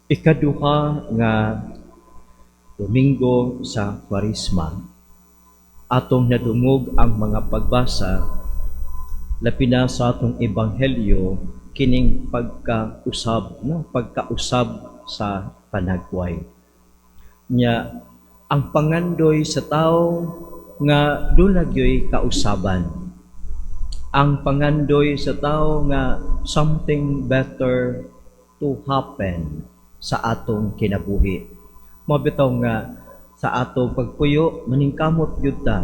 Ikaduha nga Domingo sa Kwaresma, atong nadungog ang mga pagbasa labi na sa atong ebanghelyo kining pagkausab sa panagway. Nya ang pangandoy sa tao nga dunagyoy kausaban. Ang pangandoy sa tao nga something better to happen sa atong kinabuhi. Mabitaw nga sa atong pagpuyo maningkamot gyud ta.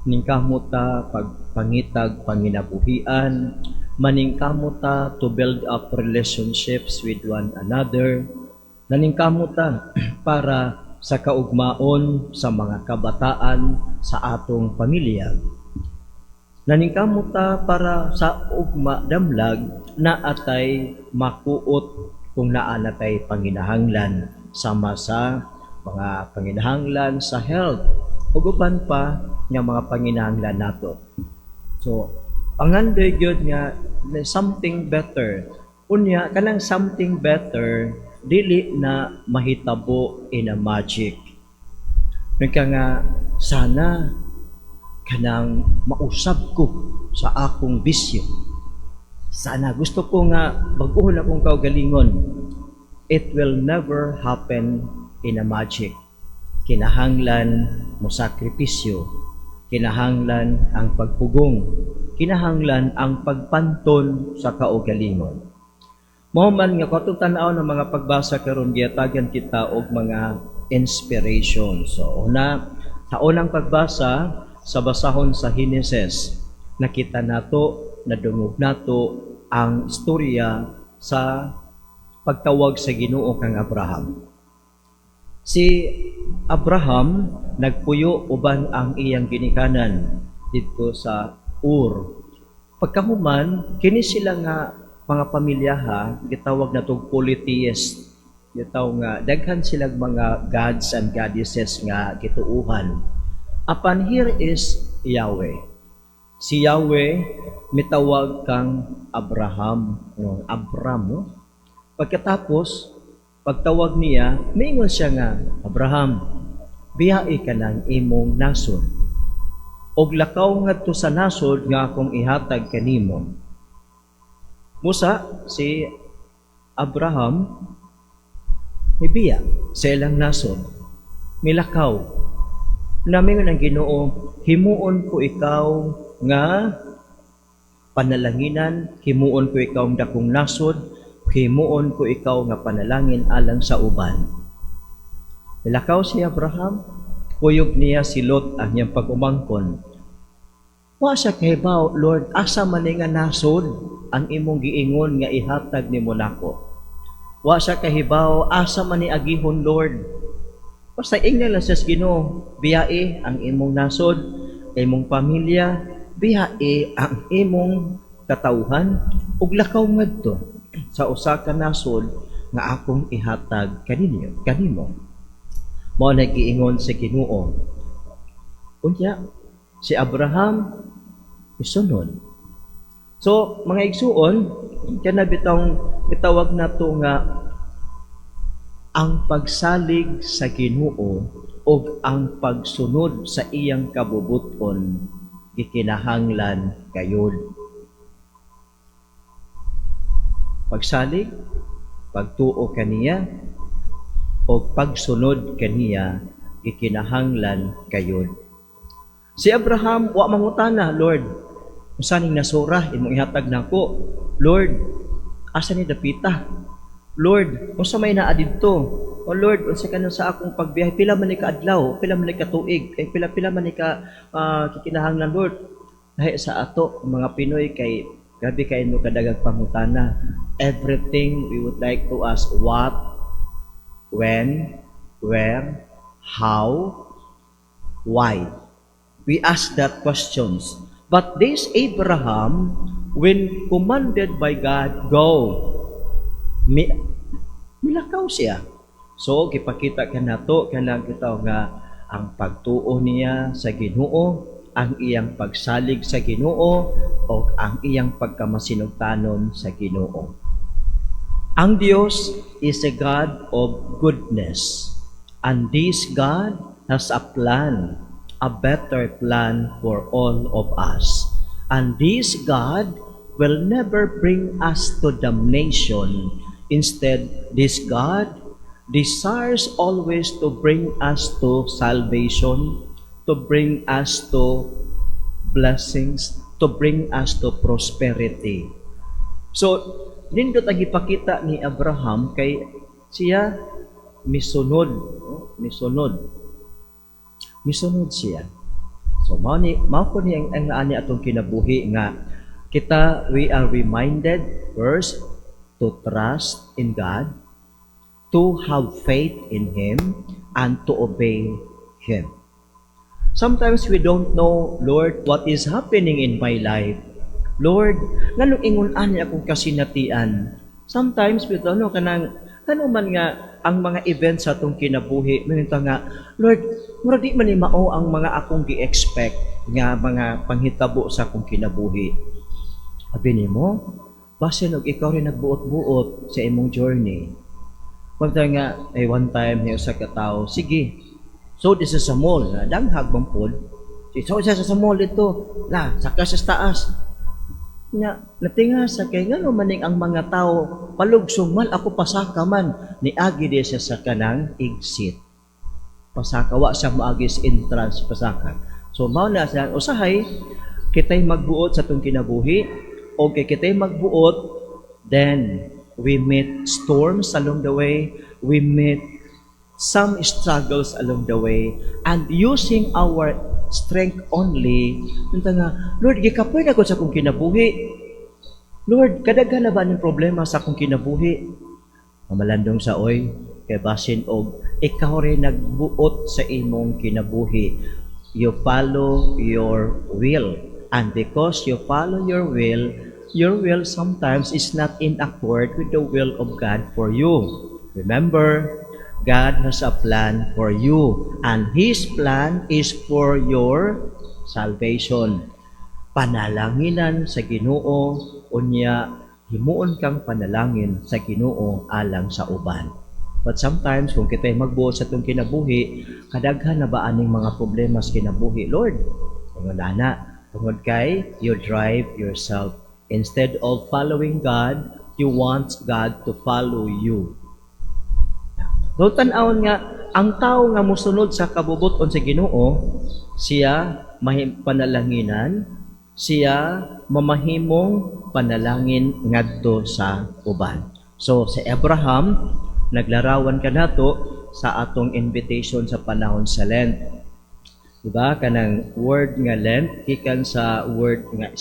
Maningkamot ta pagpangitag panginabuhian, maningkamot ta to build up relationships with one another. Naningkamot ta para sa kaugmaon sa mga kabataan sa atong pamilya. Naningkamot ta para sa ugma damlag na atay makuot kung naa natay panginahanglan sama sa mga panginahanglan sa health ug uban pa nga mga panginahanglan nato. So, pangandoy gyud nga something better. Unya kanang something better dili na mahitabo in a magic. Nagka nga sana kanang mausab ko sa akong bisyo. Sana gusto ko nga bag-uhon akong kaugalingon. It will never happen in a magic. Kinahanglan mo sakripisyo, kinahanglan ang pagpugong, kinahanglan ang pagpanton sa kaugalingon. Mao man nga katong tan-aw ng mga pagbasa karon giyatagan kita og mga inspiration. So sa unang pagbasa sa basahon sa Henesis, nakita nato, nadungog nato ang istorya sa pagtawag sa Ginoo kang Abraham. Si Abraham nagpuyo uban ang iyang ginikanan dito sa Ur. Pagkahuman, kini sila nga mga pamilyaha, gitawag na tog polytheist. Gitawag nga, daghan silang mga gods and goddesses nga gituuhan. Apan here is Yahweh. Si Yahweh mitawag kang Abraham. Abram, no? Pagkatapos, pagtawag niya, mingon siya nga, Abraham, biyai ka ng imong nasod. Og lakaw ngadto sa nasod nga akong ihatag kanimo. Musa, si Abraham, mibiya sa ilang nasod, milakaw. Namingon ang Ginoo, himuon ko ikaw nga panalanginan, himuon ko ikaw ang dakong nasod, himuon ko ikaw nga panalangin alang sa uban. Milakaw si Abraham, kuyog niya si Lot ang niyang pag-umangkon. Wa siya kahibaw, Lord, asa man nga nasod ang imong giingon nga ihatag nimo nako. Wa siya kahibaw, asa man ni agihon, Lord. Basta ingnan lang sa Ginoo, biyae ang imong nasod, imong pamilya, biyae ang imong katawhan, ug lakaw ngadto sa usa ka nasod nga akong ihatag kanimo. Mao nagiingon sa Ginoo. Unya si Abraham isunod. So mga igsuon, kana bitawng gitawag nato nga ang pagsalig sa Ginoo o ang pagsunod sa iyang kabubuton gikinahanglan gayud. Pagsalig, pagtuo kaniya, o pagsunod kaniya, gikinahanglan kayod. Si Abraham, wa mangutana, Lord, usaning nasura, imong ihatag nako. Lord, asa ni dapita? Lord, unsa may naa didto? O Lord, unsa kanon sa akong pagbiyahe? Pila man ni ka adlaw, pila man ni ka tuig, pila man ni ka kikinahanglan, Lord. Dahil sa ato, mga Pinoy, kay grabe kayo mo kadagang pangutana. Everything we would like to ask, what, when, where, how, why. We ask that questions. But this Abraham, when commanded by God, go, milakaw siya. So, gipakita ka nato, kanang kita nga ang pagtuo niya sa Ginoo, ang iyang pagsalig sa Ginoo, o ang iyang pagkamasinugtanon sa Ginoo. Ang Diyos is a God of goodness. And this God has a plan, a better plan for all of us. And this God will never bring us to damnation. Instead, this God desires always to bring us to salvation, to bring us to blessings, to bring us to prosperity. So, nindot ang ipakita ni Abraham kay siya misunod, no? Misunod siya. So, mao ko ni ang ani atong kinabuhi nga we are reminded first to trust in God, to have faith in Him, and to obey Him. Sometimes we don't know, Lord, what is happening in my life. Lord, nganong ingon ani akong kasinatian. Sometimes we don't know kanang man nga ang mga events sa atong kinabuhi, minunta nga, Lord, mura di man ni mao ang mga akong gi-expect nga mga panghitabo sa akong kinabuhi. Abi nimo, basin og ikaw rin nagbuot-buot sa imong journey. Pagta nga, one time niya sa katao, sige, so this is a mall, danghag bang pod. So sa mall ito, saka sa taas. Natinga sa kay ngano maning ang mga tao palugsong man ako pasaka man ni agi di siya sa kanang exit. Pasaka wa siya moagi sa entrance pasaka. So mao na sa usahay kitay magbuot sa tong kinabuhi o kay kitay magbuot, then we meet storms along the way, we meet some struggles along the way, and using our strength only, nunta nga, Lord, gikapoy na ko sa akong kinabuhi. Lord, kadaghan na ba ng problema sa akong kinabuhi? Mamalandong sa oy, kay basin og, ikaw rin nagbuot sa imong kinabuhi. You follow your will. And because you follow your will sometimes is not in accord with the will of God for you. Remember, God has a plan for you, and His plan is for your salvation. Panalanginan sa Ginoo, unya himuon kang panalangin sa Ginoo alang sa uban. But sometimes kung kita'y magbuot sa itong kinabuhi, kadaghan na ba aning mga problema sa kinabuhi? Lord, tungod kay you drive yourself. Instead of following God, you want God to follow you. So, tan-awon nga, ang tao nga musunod sa kabubuton sa Ginoo, siya panalanginan, siya mamahimong panalangin ngadto sa uban. So, sa Abraham, naglarawan ka nato sa atong invitation sa panahon sa Lent. Diba? Kanang word nga Lent, gikan sa word nga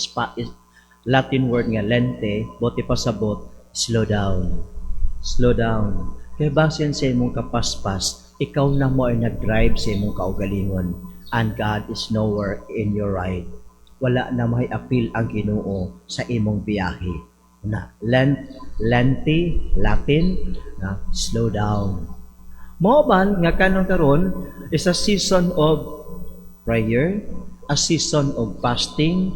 Latin word nga lente, bote pasabot, slow down. Slow down. Kaya basin sa imong kapaspas, ikaw na mo ay nag-drive sa imong kaugalingon, and God is nowhere in your ride. Wala na may appeal ang Ginoo sa imong biyahe. Lenti, Latin, slow down. Mao man nga karon is a season of prayer, a season of fasting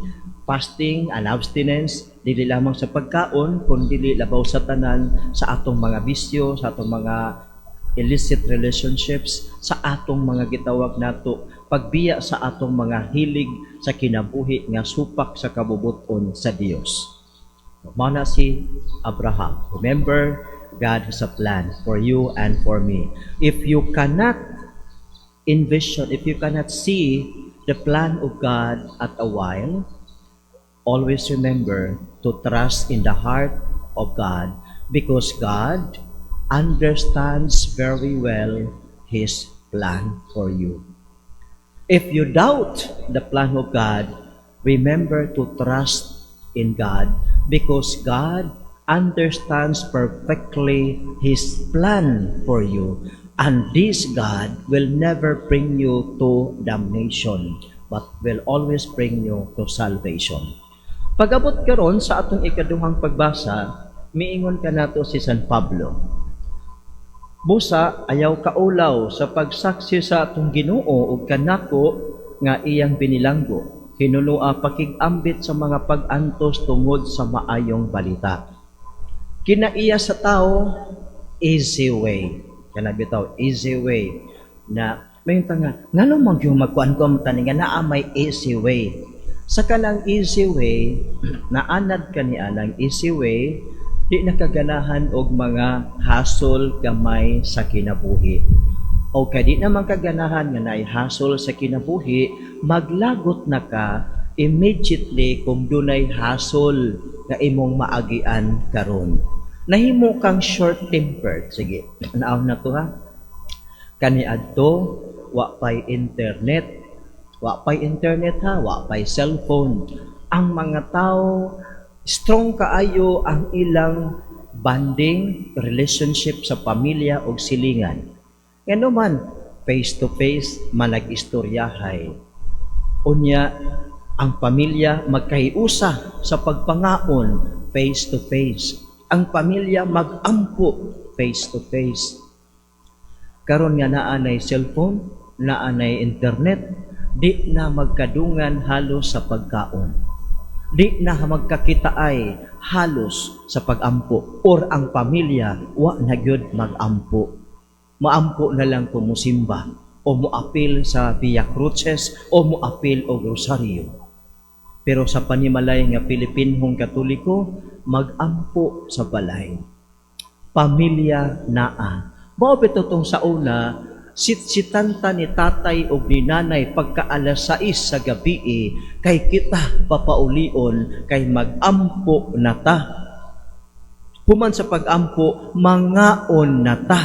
and abstinence, dili lamang sa pagkaon, kundi labaw sa tanan sa atong mga bisyo, sa atong mga illicit relationships, sa atong mga gitawag nato pagbiya sa atong mga hilig sa kinabuhi nga supak sa kabubuton sa Dios. Mana si Abraham. Remember, God has a plan for you and for me. If you cannot envision, if you cannot see the plan of God at a while, always remember to trust in the heart of God, because God understands very well His plan for you. If you doubt the plan of God, remember to trust in God, because God understands perfectly His plan for you. And this God will never bring you to damnation, but will always bring you to salvation. Pag-abot karon sa atong ikaduhang pagbasa, miingon ka nato si San Pablo. Busa ayaw kaulaw sa pagsaksi sa atong Ginoo ug kanako nga iyang binilanggo. Hinulua pakig-ambit sa mga pag-antos tungod sa maayong balita. Kinaiya sa tao, easy way. Kana bitaw, easy way. Na, may tanga, nga naman yung magkuhan ko tani nga naa may easy way. Sa kanang easy way, naanad ka ni alang easy way, di nakaganahan og mga hasol gamay sa kinabuhi. O kaya di naman kaganahan nga naay hasol sa kinabuhi, maglagot na ka immediately kung dunay hasol nga imong maagian karon. Nahimo kang short-tempered. Sige, naaw na to ha. Kaniadto, wa pay internet. Wa pay internet ha, wa pay cellphone. Ang mga tao, strong kaayo ang ilang bonding, relationship sa pamilya o silingan. Ngano man, face-to-face, manag-istoryahay. Unya, ang pamilya magkahiusa sa pagpangaon face-to-face. Ang pamilya mag-ampo face-to-face. Karon nga naanay cellphone, naanay internet, di na magkadungan halos sa pagkaon. Di na magkakitaay halos sa pag-ampo. Or ang pamilya, wa na gyud mag-ampo. Maampo na lang kung musimba o muapil sa Via Cruces o muapil o rosaryo. Pero sa panimalay nga Pilipinhong Katoliko, mag-ampo sa balay. Pamilya naa. Mao bitaw tong sa una, sitsitanta ni tatay o ni nanay pagka alas 6 sa gabi kay kita papaulion kay mag-ampo na ta. Human sa pag-ampo, mangaon na ta.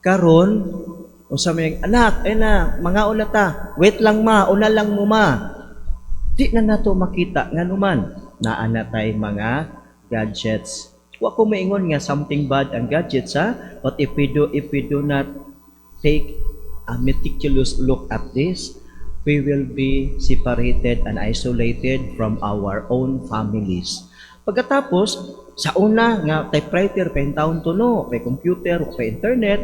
Karon, o sa may anak, mangaon na ta. Wait lang ma, una lang mo ma. Di na nato makita nga naman naana tay mga gadgets. Wa ko maingon nga something bad ang gadgets ha, but if we do not take a meticulous look at this, we will be separated and isolated from our own families. Pagkatapos, sa una nga typewriter, pa taon to no, pa computer, pa internet,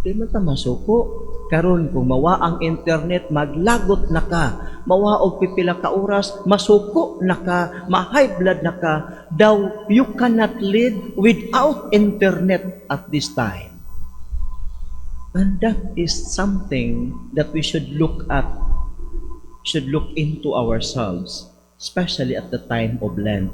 di man ta masuko. Karon kung mawa ang internet, maglagot na ka. Mawa og pipila ka oras, masuko na ka, ma-high blood na ka. Daw, you cannot live without internet at this time. And that is something that we should look into ourselves, especially at the time of Lent.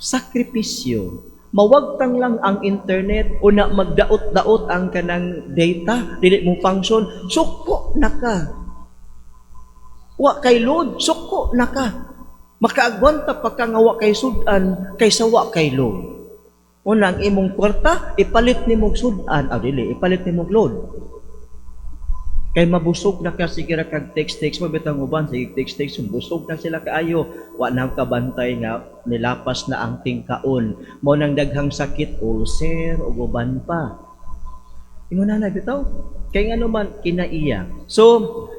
Sakripisyo. Mawagtang lang ang internet o na magdaot-daot ang kanang data, dili mo function, suko na ka. Wa kay load, suko na ka. Makaagwanta pa ka nga wa kay sudan, kaysa wa kay load. Una, ang imong kwarta, ipalit ni mong sudan, ipalit ni mong load. Kay mabusog na ka, sige ra kag text, mabitang uban, sige text, busog na sila kaayo. Wa nang kabantay nga, nilapas na ang tingkaon. Mo nang daghang sakit, ulcer, o uban pa. Ingon na bitaw, kay nga naman, kinaiya. So,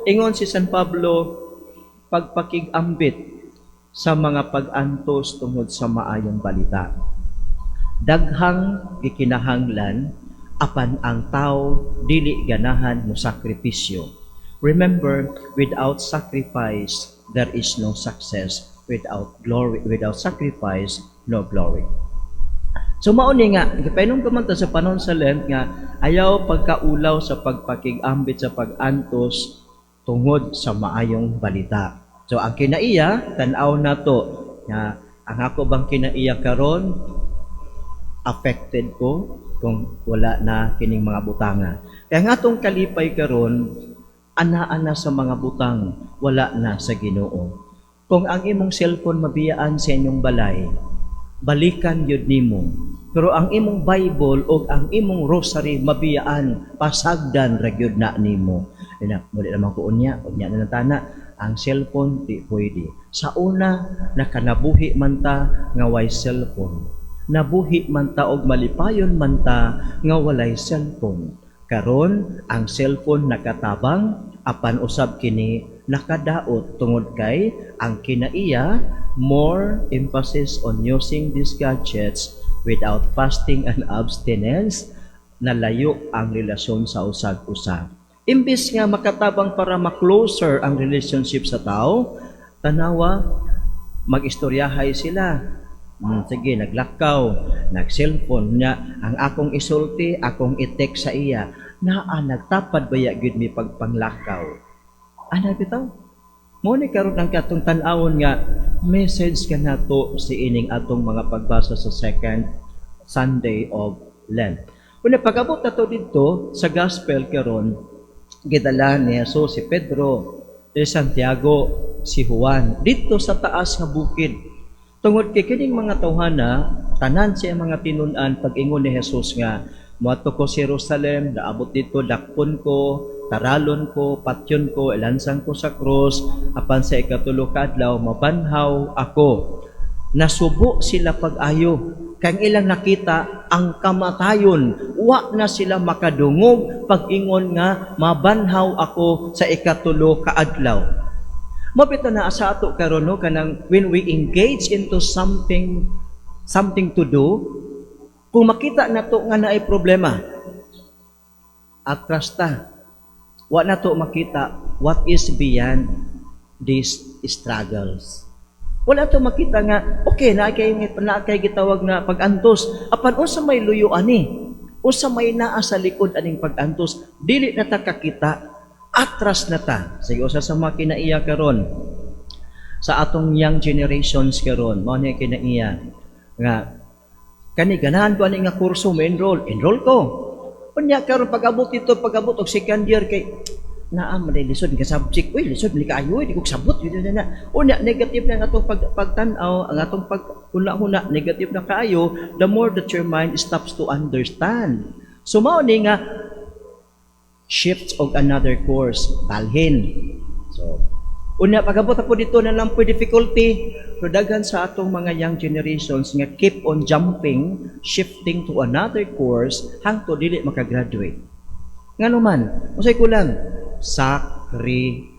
ingon si San Pablo, pagpakigambit sa mga pag-antos tungod sa maayong balita. Daghang gikinahanglan, apan ang tao dili ganahan mo sakripisyo. Remember, without sacrifice, there is no success. Without sacrifice, no glory. So mauni nga, painom kumanta sa panon sa Lent nga, ayaw pagkaulaw sa pagpakigambit sa pag-antos tungod sa maayong balita. So ang kinaiya, tanaw na to, nga, ang ako bang kinaiya karon, affected ko, kung wala na kining mga butanga. Kaya nga itong kalipay karon, ana-ana sa mga butang, wala na sa Ginoo. Kung ang imong cellphone mabiyaan sa inyong balay, balikan yun nimo. Pero ang imong Bible o ang imong rosary mabiyaan, pasagdan ragyod na nimo. Muli naman ko unya na natana, ang cellphone di pwede. Sa una, nakanabuhi man ta nga way cellphone. Nabuhi man ta og malipayon man ta nga walay cellphone. Karon ang cellphone nakatabang apan usab kini nakadaot tungod kay ang kinaiya more emphasis on using these gadgets without fasting and abstinence, nalayo ang relasyon sa usag-usag. Imbis nga makatabang para ma-closer ang relationship sa tao, tanawa mag-istoryahay sila. Sige, naglakaw, nag-cellphone niya, ang akong isulti, akong i-text sa iya, nagtapad baya gyud mi pagpanglakaw. Ana bitaw? Mo ni karon ang katong tan-awon nga message ka nato si ining atong mga pagbasa sa second Sunday of Lent. Una pag-abot nato didto sa gospel karon, gidala ni Jesus si Pedro, si Santiago, si Juan dito sa taas nga bukid. Tungod kay kining mga tawhana, tanan siya mga tinun-an pag-ingon ni Jesus nga moadto ko sa Jerusalem, daabot dito dakpon ko, taralon ko, patyon ko, ilansang ko sa krus, apan sa ikatulo ka adlaw mabanhaw ako. Nasubo sila pag-ayo, kang ilang nakita ang kamatayon, wa na sila makadungog pag-ingon nga mabanhaw ako sa ikatulo ka adlaw. Mabita na sa ato karon no kanang when we engage into something to do, kung makita nato nga naay problema, atras ta. Wa nato makita what is beyond these struggles. Wala to makita nga okay na kay gitawag na pag-antos. Apan unsa may luyo ani? Unsa may naa sa likod aning pag-antos? Dili na ta kakita. Atras na ta. Sige, usa sa mga kinaiya karon sa atong young generations karon, mao ni kinaiya nga kani ganahan ko ani nga kurso mo enroll ko. Unya karon pag-abot og second year kay naa man lisod nga subject, lisod ni kaayo, di ko sabot yun na. Unya negative na ang atong pagtan-aw, ang atong pag-huna negative na kaayo, the more that your mind stops to understand. So mao ni nga shift og another course, balhin. So, unya pag-abot ako dito na lang po difficulty, so daghan sa atong mga young generations nga keep on jumping, shifting to another course hangtod dili makagraduate. Ngano man, usay ko lang, sakripisyo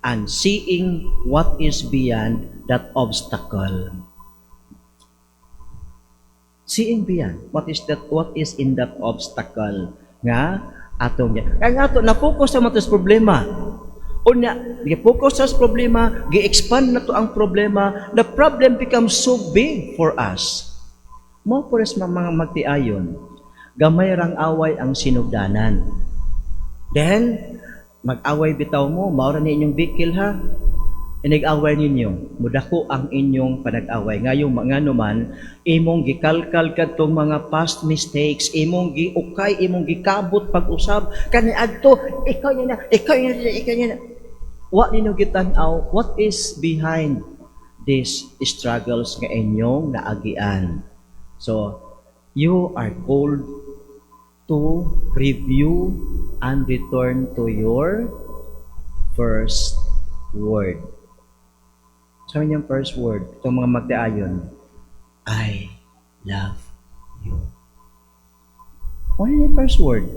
and seeing what is beyond that obstacle. Seeing beyond what is in that obstacle nga atong niya. Kaya ato na-focus sa matos problema. Unya, gi-focus sa problema, gi-expand na to ang problema, the problem becomes so big for us. Mo po res mga magtiayon, gamay rang away ang sinugdanan. Then, mag-away bitaw mo, maura ni inyong bikil ha. Inig-away ninyo, mudako ang inyong panag-away. Ngayong mga naman, imong gikalkal kadtong mga past mistakes, imong giukay, imong gikabot pag-usab, kani adto, ikaw niya na. Wa ninyo gitan-aw, what is behind these struggles nga inyong naagian? So, you are called to review and return to your first word. So, yung first word, itong mga magdaayon, I love you. Ano yung first word?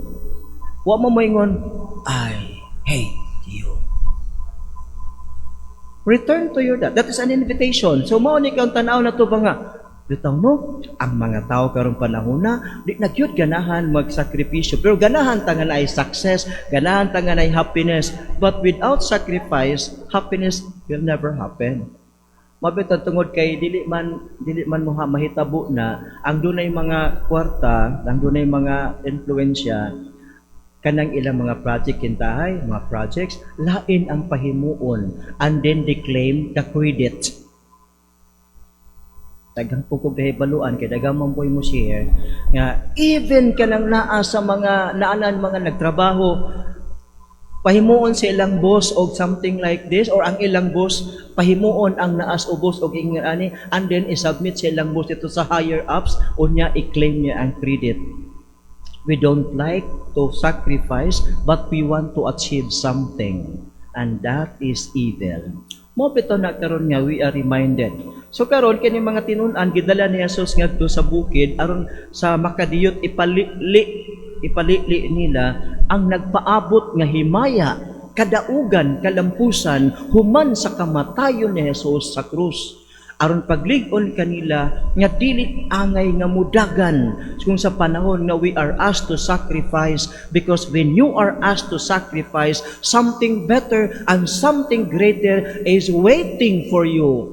Wa mo moingon, I hate you. Return to your that. That is an invitation. So, mao ni kang tanaw na to ba nga? Bitaw no, ang mga tao karong panahon na, di nagyud ganahan magsakripisyo. Pero ganahan tangan ay success, ganahan tangan ay happiness. But without sacrifice, happiness will never happen. Mabitad tungod kay dili man mahitabo na ang dunay mga kwarta, ang dunay mga influensya kanang ilang mga project kintahay, mga projects, lain ang pahimuon and then they claim the credit. Daghang pugog dahibaluan kay daghang mamboy mo share nga even kanang naa sa mga naanan mga nagtrabaho pahimuon sa ilang boss og something like this or ang ilang boss pahimuon ang naas o boss og ingani and then i-submit sa ilang boss ito sa higher ups unya i-claim niya ang credit. We don't like to sacrifice but we want to achieve something and that is evil. Mo bitaw na karon nga we are reminded. So karon kini mga tinun-an gidala ni Jesus ngadto sa bukid aron sa makadiyot ipalili nila ang nagpaabot nga himaya, kadaugan, kalampusan human sa kamatayon ni Jesus sa krus. Aron paglig-on kanila nga dili angay nga mudagan kung sa panahon nga we are asked to sacrifice, because when you are asked to sacrifice, something better and something greater is waiting for you.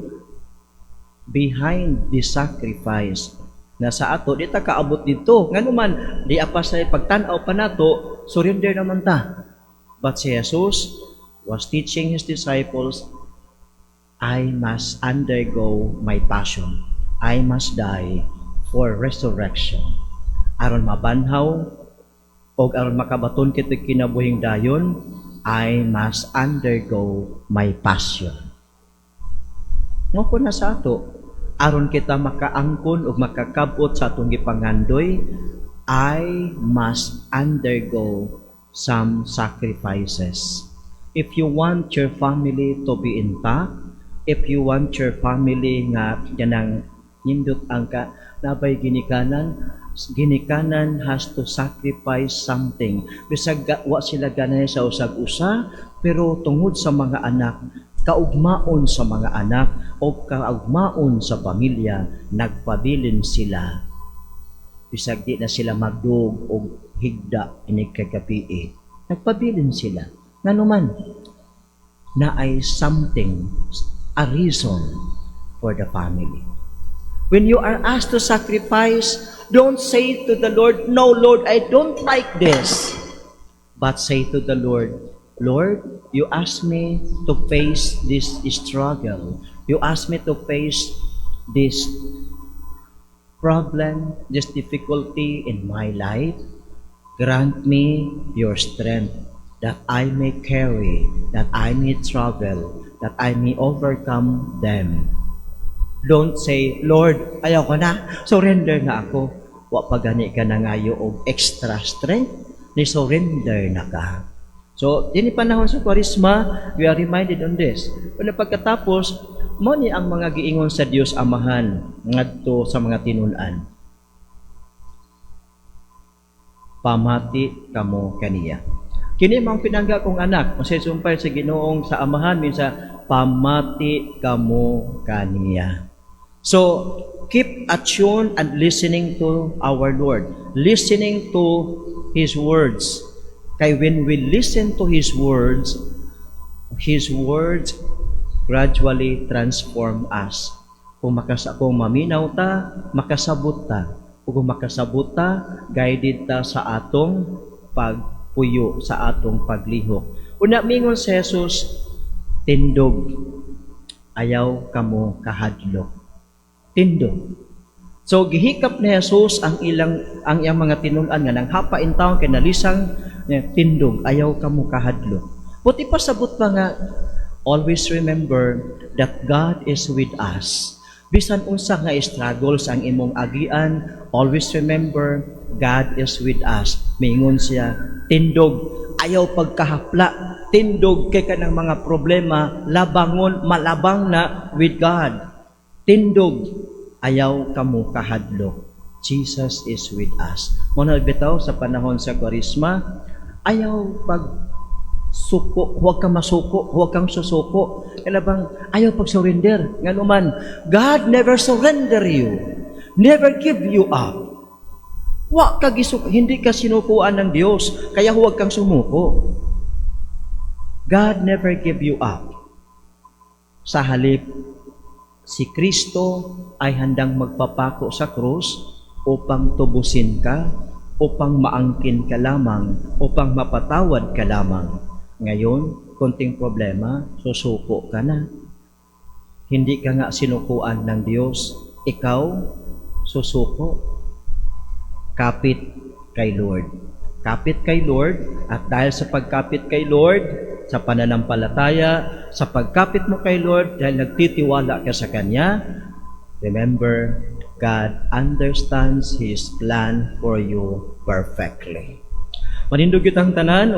behind the sacrifice na sa ato di ta kaabot dito nganuman di apa sa pagtan-aw pa nato surrender naman ta. But si Jesus was teaching his disciples, I must undergo my passion, I must die for resurrection aron mabanhaw o aron makabaton kita kinabuhing dayon. I must undergo my passion. Mo ko na sa ato aron kita makaangkon o makakabot sa atong gipangandoy, I must undergo some sacrifices. If you want your family to be intact, if you want your family nga yanang nindot ang ka nabay ginikanan has to sacrifice something. Bisag wa sila ganay sa usag-usa, pero tungod sa mga anak, kaugmaon sa mga anak o kaugmaon sa pamilya, nagpabilin sila. Bisag di na sila magdug o higda inig kagabi, nagpabilin sila. Nganuman, na ay something, a reason for the family. When you are asked to sacrifice, don't say to the Lord, no, Lord, I don't like this. But say to the Lord, Lord, you asked me to face this struggle. You asked me to face this problem, this difficulty in my life. Grant me your strength that I may carry, that I may travel, that I may overcome them. Don't say, Lord, ayaw ko na, surrender na ako. Wa pa gani ka na ngayo og extra strength, ni surrender na ka. So, din panahon sa Kwaresma, we are reminded on this. Kung pagkatapos, mo ni ang mga giingon sa Dios Amahan ngadto sa mga tinun-an. Pamati kamo kaniya. Kini mang pinangga kong anak, kung siya sumpay sa Ginoong sa Amahan, minsan, pamati kamo kaniya. So, keep attuned and listening to our Lord, listening to His words. Kay when we listen to His words gradually transform us. Kung maminaw ta, makasabot ta. Kung makasabot ta, guided ta sa atong pagpuyo, sa atong paglihok. Una mingon si Jesus, tindog, ayaw kamo kahadlok. Tindog. So gihikap ni Jesus ang iyang mga tinun-an nga nang hapain taon kay nalisang tindog, ayaw kamo kahadlok. Buti pa sabot pa nga, always remember that God is with us. Bisan unsa nga struggles ang imong agian, always remember God is with us. Mingon siya, tindog, ayaw pagkahapla, tindog kay kanang mga problema, labangon, malabang na with God. Tindog, ayaw kamo kahadlok. Jesus is with us. Muna bitaw sa panahon sa Kwaresma, ayaw suko, huwag kang masuko, huwag kang susuko. Kalabang ayaw pag-surrender. Nga naman, God never surrender you. Never give you up. Hindi ka sinukuan ng Diyos, kaya huwag kang sumuko. God never give you up. Sa halip, si Kristo ay handang magpapako sa krus upang tubusin ka, upang maangkin ka lamang, upang mapatawad ka lamang. Ngayon, konting problema, susuko ka na. Hindi ka nga sinukuan ng Diyos, ikaw susuko. Kapit kay Lord. Kapit kay Lord, at dahil sa pagkapit kay Lord, sa pananampalataya, sa pagkapit mo kay Lord, dahil nagtitiwala ka sa Kanya, remember, God understands His plan for you perfectly. Manindog itang tanan,